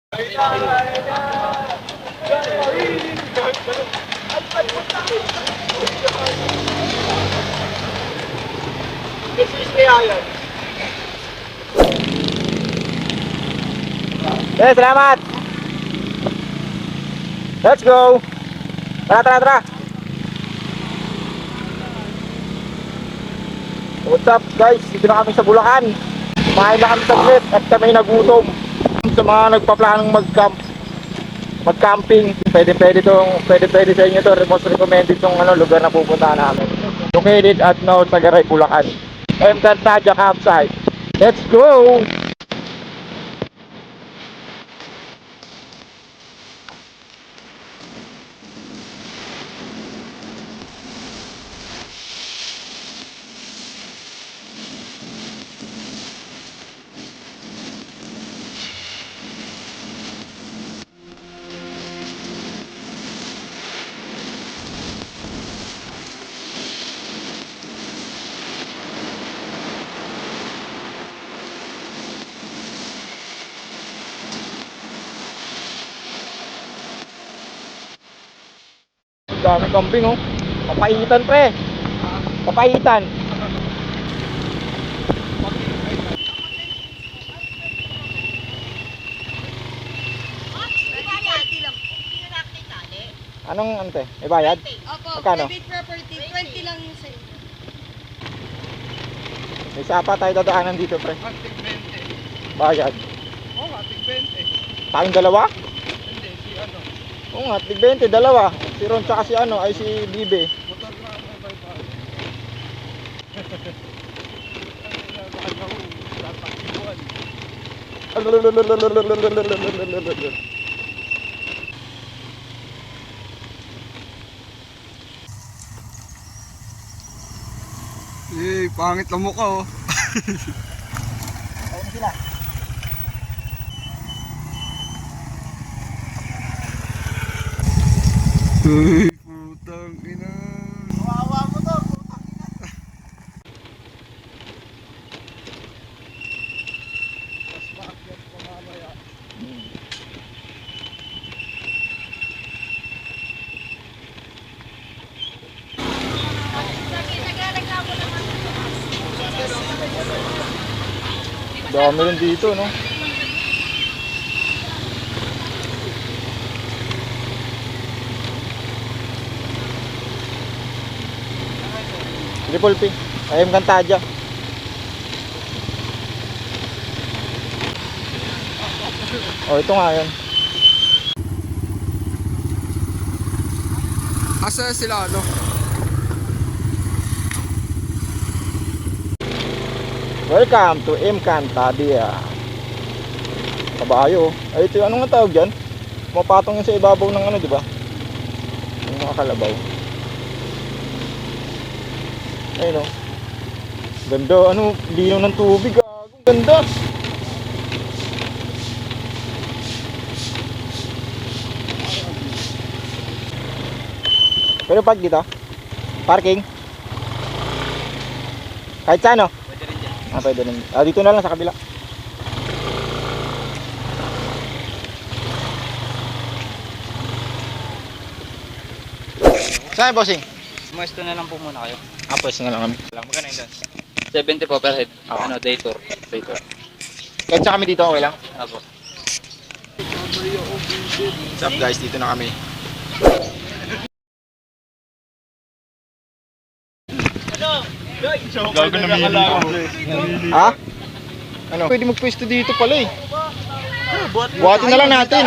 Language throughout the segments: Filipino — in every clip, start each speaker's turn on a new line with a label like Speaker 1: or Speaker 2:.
Speaker 1: Okay, salamat. Let's go. Tara. What's up guys? Dito na kami sa Bulacan. Kumain na kami saglit at kami nagutom. Sa mga nagpaplanong mag-camping, pwede sa inyo to. Most recommended tong lugar na pupuntahan namin. Located at Sagaray, Bulacan. Encantadia campsite. Let's go! Daming kambing oh. Papaitan pre. Papaitan. Anong ante? May bayad?
Speaker 2: Opo,
Speaker 1: magkano?
Speaker 2: private property, 20 lang yung sa'yo.
Speaker 1: May sapa tayo dadaanan dito pre.
Speaker 3: Ating 20.
Speaker 1: Bayad.
Speaker 3: Oo nga, ating 20.
Speaker 1: Tayong dalawa?
Speaker 3: Hindi, si ano.
Speaker 1: Oo nga, tig 20, dalawa. Si Ron tsaka si ay si Bibe.
Speaker 3: Motor na ako may bayad. Eh, pangit lang mukha oh.
Speaker 1: Ayun sila.
Speaker 3: Uy, putang ina.
Speaker 1: Kawawa mo to, putang ina.
Speaker 3: Mas maakyat pa mamaya.
Speaker 1: Dami rin dito, no? Triple P. Ayun Cantadia. Oh, ito nga yun.
Speaker 3: Asa sila ano?
Speaker 1: Welcome to Encantadia. Kabayo. Ay, ito yung anong tawag dyan? Mapatong yun sa ibabaw ng di ba? Yung mga kalabaw. Ayun o. Ganda, linaw ng tubig. Ang ganda. Pero park dito? Parking? Kahit saan o?
Speaker 3: Pwede rin dyan.
Speaker 1: Pwede rin. Dito na lang sa kabila. Saan bossing?
Speaker 4: Muesto na lang po muna kayo.
Speaker 1: Pwes na lang kami.
Speaker 4: Magkano yun doon? 70 po per head. Day tour.
Speaker 1: Kahit saan kami dito, okay lang?
Speaker 4: Apo.
Speaker 1: What's up guys, dito na kami.
Speaker 3: Gago na mili ko.
Speaker 1: Ha? Pwede magpwesto dito pala eh. Buhatin na lang natin.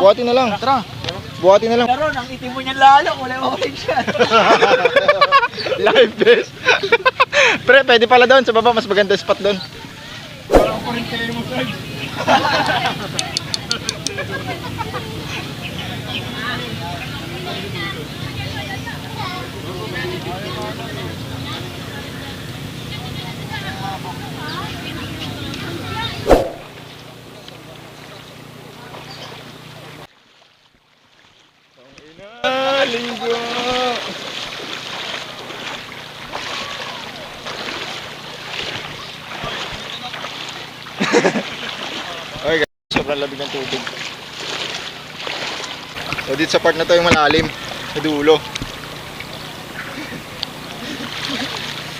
Speaker 1: Buhatin na lang. Tara. Buhatin na lang.
Speaker 4: Pero nang itim mo niyan lalo, wala orange yan.
Speaker 1: Live best. Pre, pwede pala doon sa baba, mas maganda spot doon.
Speaker 3: Parang pa rin kayo mo guys.
Speaker 1: Linggo. sobrang lamig ng tubig. So dito sa part na to yung malalim, sa dulo.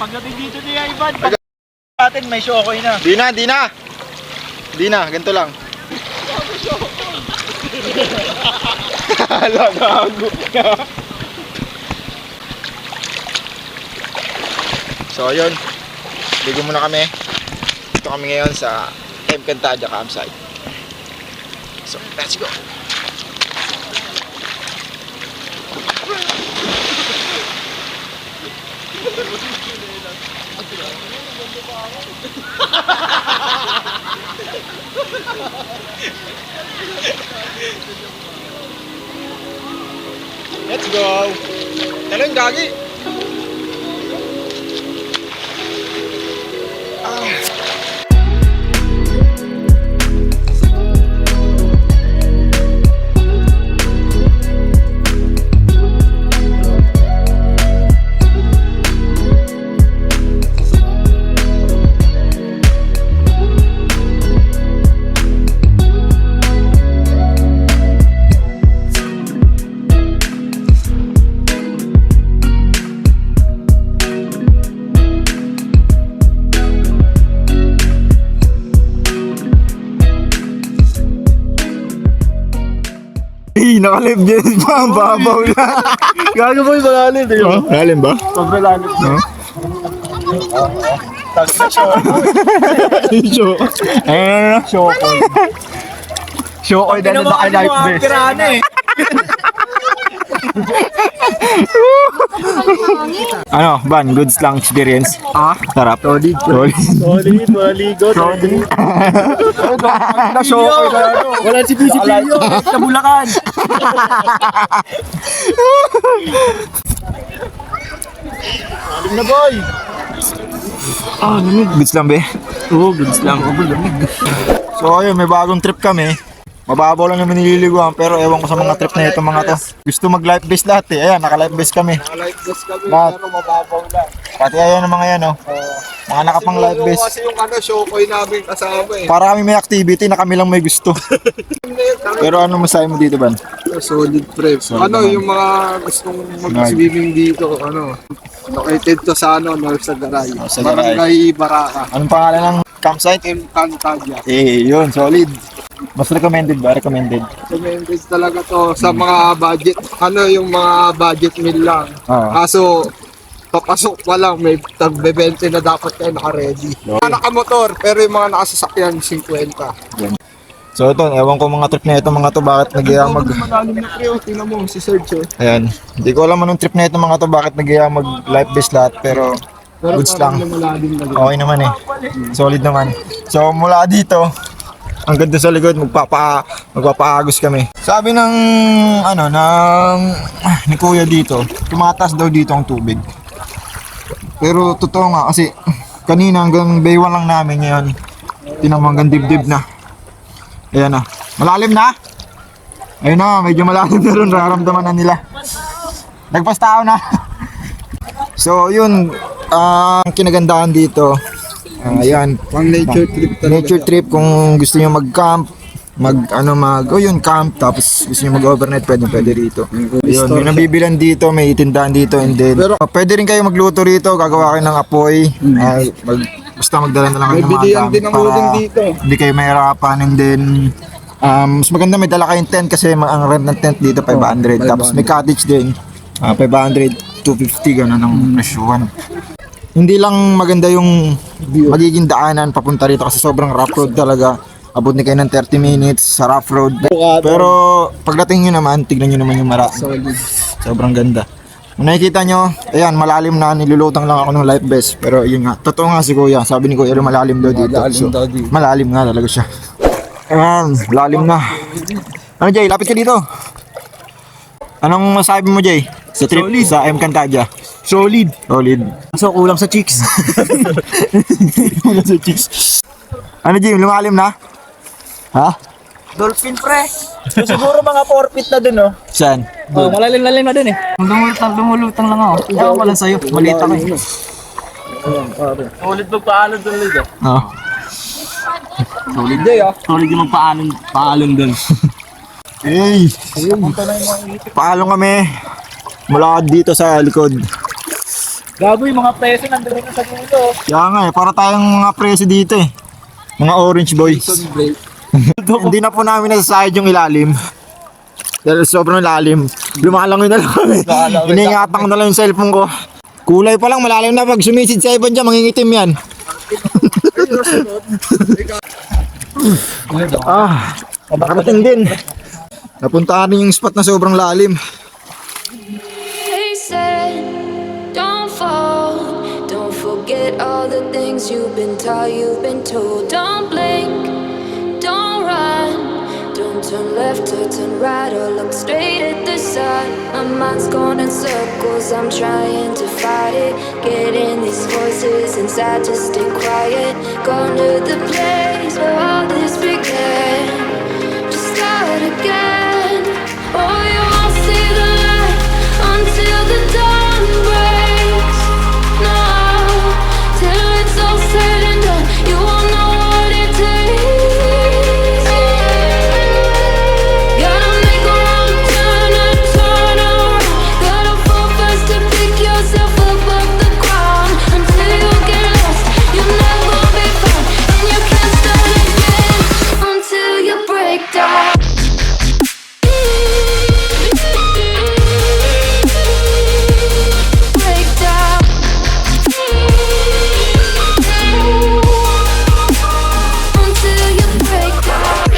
Speaker 4: Pagdating dito niya, Ivan, pag natin may shokoy na.
Speaker 1: Di na, ganito lang. Hala, gago. So ayun, ligo muna kami. Ito kami ngayon sa Encantadia campsite. So, let's go. Let's go. Talon gagi. Naka-live din pa, babaw na.
Speaker 3: Gago boy, malalim.
Speaker 1: Malalim ba?
Speaker 3: Sobrang lalim.
Speaker 1: Show. Ayun na, Shokoy. Shokoy dahil naka-live vest. Ano, Ban, goods lang experience. Sarap. Solid.
Speaker 3: Solid, maligo.
Speaker 1: Solid.
Speaker 3: Na-show na ano. Wala si Pilyo. Sa Bulacan. Alim na boy.
Speaker 1: Lamig. Goods lang, be.
Speaker 3: Oo, goods lang.
Speaker 1: So ayun, may bagong trip kami. Mababaw lang naman nililiguan pero ewan ko sa mga trip na ito mga to. Gusto mag life vest lahat eh. Ayan, naka life vest kami.
Speaker 3: Like this kami,
Speaker 1: Lahat.
Speaker 3: pero mababaw lang.
Speaker 1: Pati ayan ang mga yan oh. Mga nakapang life
Speaker 3: Yung
Speaker 1: vest.
Speaker 3: kasi yung ano, shokoy namin kasama eh.
Speaker 1: Para kami may activity na kami lang may gusto. Pero ano masahe mo dito, Ban?
Speaker 3: Solid prep. Ano, yung mga gustong mag-swimming dito, ano, located to sa ano, North Sagaray.
Speaker 1: Sagaray.
Speaker 3: Barangay Baraka.
Speaker 1: Anong pangalan ng campsite?
Speaker 3: Encantadia.
Speaker 1: Yun, solid. Mas recommended ba? Recommended.
Speaker 3: Recommended talaga to sa mga budget. Ano, yung mga budget meal lang. Kaso, papasok pa lang, may tagbe-20 na dapat kayo naka-ready. Mga nakamotor, pero yung mga nakasasakyan, 50.
Speaker 1: So ito, ewan ko mga trip na ito mga to, bakit mag
Speaker 3: Malalim na pre, tingnan mo, si Sergio.
Speaker 1: Ayan, hindi ko alam anong trip na ito mga to, bakit mag life vest lahat, pero goods lang.
Speaker 3: Malalim na
Speaker 1: Okay naman eh. Solid naman. So mula dito, ang ganda sa likod, magpapaagos kami. Sabi ng ni Kuya dito, tumataas daw dito ang tubig. Pero totoo nga kasi kanina hanggang baywan lang namin ngayon. Tingnan mo hanggang dibdib na. Ayan na. Malalim na. Ayun na, medyo malalim na rin, nararamdaman na nila. Nagpastao na. So yun, ang kinagandahan dito, ayan,
Speaker 3: Pang nature trip talaga.
Speaker 1: nature trip kung gusto niyo mag-camp, camp, tapos gusto niyo mag-overnight, pwede rito. Ayun, may nabibilan dito, may tindahan dito, and then
Speaker 3: Pero-
Speaker 1: pwede rin kayo magluto rito, gagawa kayo ng apoy, basta magdala na lang
Speaker 3: May
Speaker 1: kayo ng mga
Speaker 3: bilihan
Speaker 1: gamit
Speaker 3: din ang uling dito.
Speaker 1: hindi kayo mahirapan, and then mas maganda may dala kayong tent kasi ang rent ng tent dito 500, tapos may cottage din, 500, 250 gano'n ang presyuhan. Hindi lang maganda yung magiging daanan papunta rito kasi sobrang rough road talaga. Abot ni kayo ng 30 minutes sa rough road. Pero pagdating nyo naman, tignan nyo naman yung mara. Sobrang ganda. Kung nakikita nyo, ayan, malalim na, nilulutang lang ako ng life vest. Pero yun nga, totoo nga si Kuya. Sabi ni Kuya, malalim daw dito. So, malalim nga talaga siya. Ayan, malalim na. Ano Jay, lapit ka dito. Anong masabi mo Jay? Sa trip sa Encantadia? Solid. So kulang sa chicks. Kulang sa chicks. Ano Jim, lumalim na? Ha?
Speaker 4: Dolphin pre. So, siguro mga 4 feet na dun, oh.
Speaker 1: Saan?
Speaker 4: Oh, malalim-lalim na dun eh. Lumulutang lang ako. Ewan ko lang sa'yo. Maliit ako eh.
Speaker 3: Ulit magpaalam dun, Liga.
Speaker 1: Oh.
Speaker 4: Solid day ah. Solid yung paalon dun.
Speaker 1: Hey! Paalong kami. Mula dito sa likod.
Speaker 4: Gago yung mga preso nandun na sa dulo.
Speaker 1: Kaya nga para tayong mga preso dito eh. Mga orange boys. Hindi na po namin nasasayad yung ilalim. Dahil sobrang lalim. Lumalangoy na lang kami. Iniingatan ko na lang yung cellphone ko. Kulay pa lang, malalim na. Pag sumisid sa iban dyan, mangingitim yan. Nakarating din. Napuntahan rin yung spot na sobrang lalim.
Speaker 5: They said, don't fall, don't forget all the things you've been taught, you've been told. Don't blink, don't run, don't turn left or turn right or look straight at the sun. My mind's going in circles, I'm trying to fight it, getting these voices inside to stay quiet. Gone to the place where all this began, just start again. Oh, you won't see the light until the dawn breaks. No, till it's all said and done, you won't know what it takes. Gotta make a wrong turn and turn around. Gotta fall fast to pick yourself up off the ground. Until you get lost, you'll never be found, and you can't start again until you break down. Break down. Until you break down.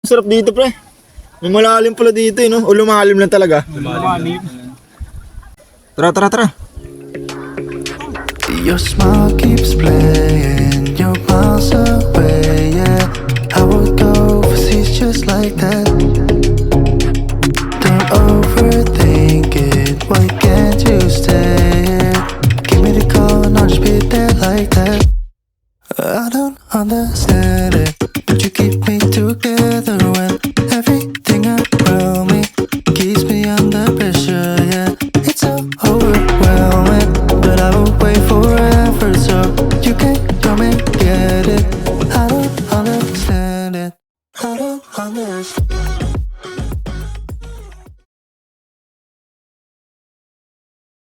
Speaker 1: Sarap dito pre. May malalim pala dito eh no? O lumalim lang talaga.
Speaker 4: Lumalim.
Speaker 1: Tara, tara, tara.
Speaker 6: Your smile keeps playing, you're miles away, yeah. I would go overseas just like that. Don't overthink it, why can't you stay here? Give me the call and I'll just be there like that. I don't understand it,